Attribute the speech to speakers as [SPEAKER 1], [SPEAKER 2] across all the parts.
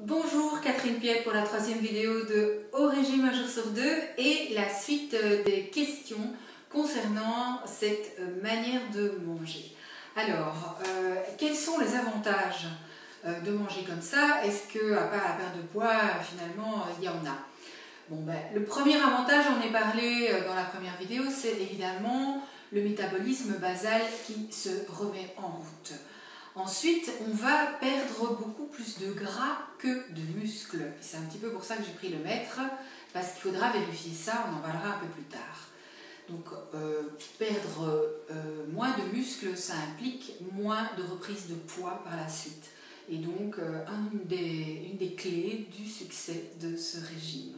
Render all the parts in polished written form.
[SPEAKER 1] Bonjour, Catherine Piette pour la troisième vidéo de Au régime un jour sur deux et la suite des questions concernant cette manière de manger. Alors, quels sont les avantages de manger comme ça? Est-ce que, à part la perte de poids, finalement, il y en a? Bon, le premier avantage, j'en ai parlé dans la première vidéo, c'est évidemment le métabolisme basal qui se remet en route. Ensuite, on va perdre beaucoup plus de gras que de muscles. C'est un petit peu pour ça que j'ai pris le mètre, parce qu'il faudra vérifier ça, on en parlera un peu plus tard. Donc, perdre moins de muscles, ça implique moins de reprise de poids par la suite. Et donc, une des clés du succès de ce régime.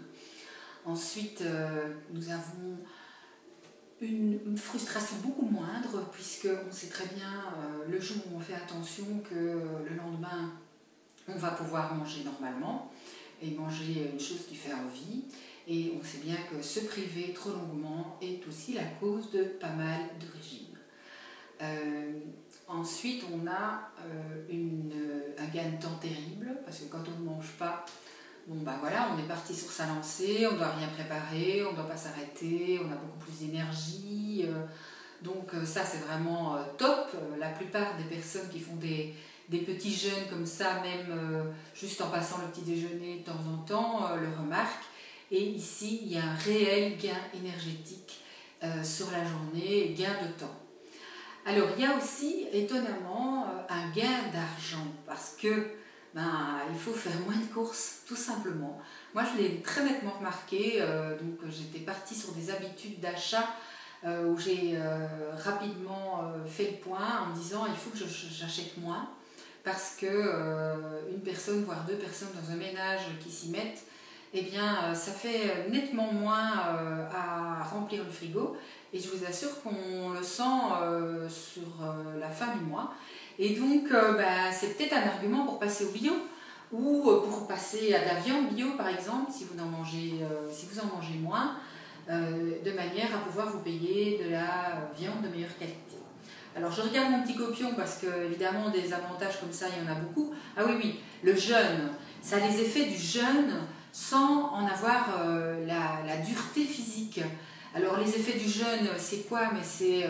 [SPEAKER 1] Ensuite, nous avons une frustration beaucoup moindre, puisqu'on sait très bien le jour où on fait attention que le lendemain on va pouvoir manger normalement et manger une chose qui fait envie, et on sait bien que se priver trop longuement est aussi la cause de pas mal de régimes. Ensuite on a un gain de temps terrible, parce que quand on ne mange pas, bon voilà, on est parti sur sa lancée, on ne doit rien préparer, on ne doit pas s'arrêter, on a beaucoup plus d'énergie. Donc ça c'est vraiment top. La plupart des personnes qui font des petits jeûnes comme ça, même juste en passant le petit déjeuner de temps en temps, le remarquent. Et ici, il y a un réel gain énergétique sur la journée, gain de temps. Alors il y a aussi étonnamment un gain d'argent, parce que il faut faire moins de courses, tout simplement. Moi, je l'ai très nettement remarqué. Donc, j'étais partie sur des habitudes d'achat où j'ai rapidement fait le point en me disant il faut que j'achète moins, parce que une personne, voire deux personnes dans un ménage qui s'y mettent, eh bien, ça fait nettement moins à remplir le frigo. Et je vous assure qu'on le sent sur la fin du mois. Et donc, c'est peut-être un argument pour passer au bio, ou pour passer à de la viande bio, par exemple, si vous en mangez moins, de manière à pouvoir vous payer de la viande de meilleure qualité. Alors, je regarde mon petit copion, parce que, évidemment, des avantages comme ça, il y en a beaucoup. Ah oui, le jeûne, ça a les effets du jeûne sans en avoir la dureté physique. Alors, les effets du jeûne, c'est quoi? Mais c'est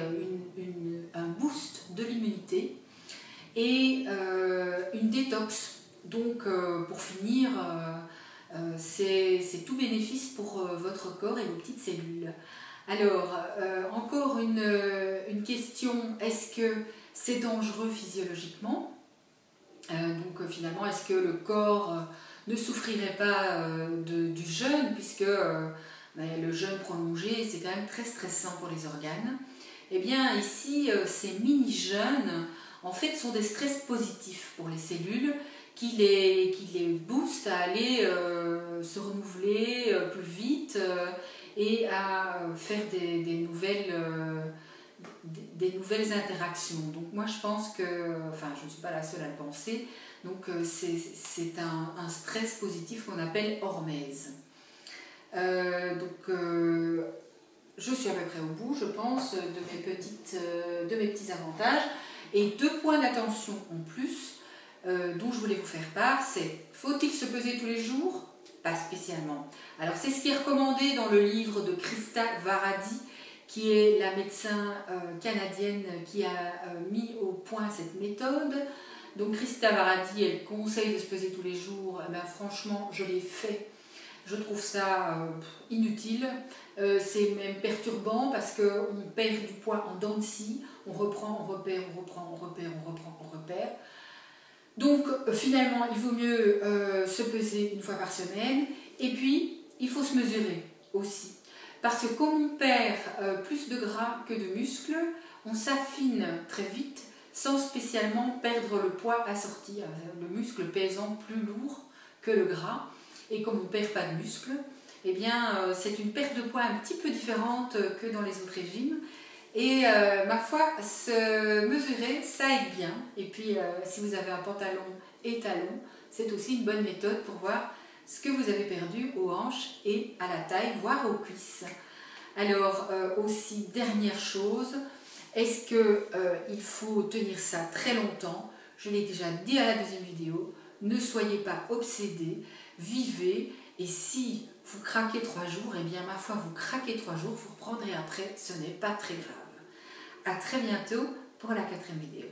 [SPEAKER 1] un boost de l'immunité et une détox. Donc, pour finir, c'est tout bénéfice pour votre corps et vos petites cellules. Alors, encore une question, est-ce que c'est dangereux physiologiquement? Donc, finalement, est-ce que le corps ne souffrirait pas du jeûne, puisque le jeûne prolongé, c'est quand même très stressant pour les organes? Eh bien, ici, ces mini-jeûnes, en fait, sont des stress positifs pour les cellules qui les boostent à aller se renouveler plus vite et à faire des nouvelles interactions. Donc moi je pense que, je ne suis pas la seule à le penser, donc c'est un stress positif qu'on appelle hormèse. Je suis à peu près au bout, je pense, de mes petits avantages. Et deux points d'attention en plus dont je voulais vous faire part, c'est: faut-il se peser tous les jours? Pas spécialement. Alors c'est ce qui est recommandé dans le livre de Krista Varady, qui est la médecin canadienne qui a mis au point cette méthode. Donc Krista Varady, elle conseille de se peser tous les jours. Franchement, je l'ai fait. Je trouve ça inutile. C'est même perturbant, parce qu'on perd du poids en dents de scie. On reprend, on repère, on reprend, on repère, on reprend, on repère. Donc finalement, il vaut mieux se peser une fois par semaine. Et puis, il faut se mesurer aussi. Parce que comme on perd plus de gras que de muscles, on s'affine très vite sans spécialement perdre le poids assorti, le muscle pesant plus lourd que le gras. Et comme on ne perd pas de muscles, eh bien, c'est une perte de poids un petit peu différente que dans les autres régimes. Et ma foi, se mesurer, ça aide bien. Et puis, si vous avez un pantalon et talons, c'est aussi une bonne méthode pour voir ce que vous avez perdu aux hanches et à la taille, voire aux cuisses. Alors, aussi, dernière chose, est-ce qu'il faut tenir ça très longtemps? Je l'ai déjà dit à la deuxième vidéo. Ne soyez pas obsédés, vivez, et si vous craquez 3 jours, eh bien ma foi, vous craquez 3 jours, vous reprendrez après, ce n'est pas très grave. À très bientôt pour la 4e vidéo.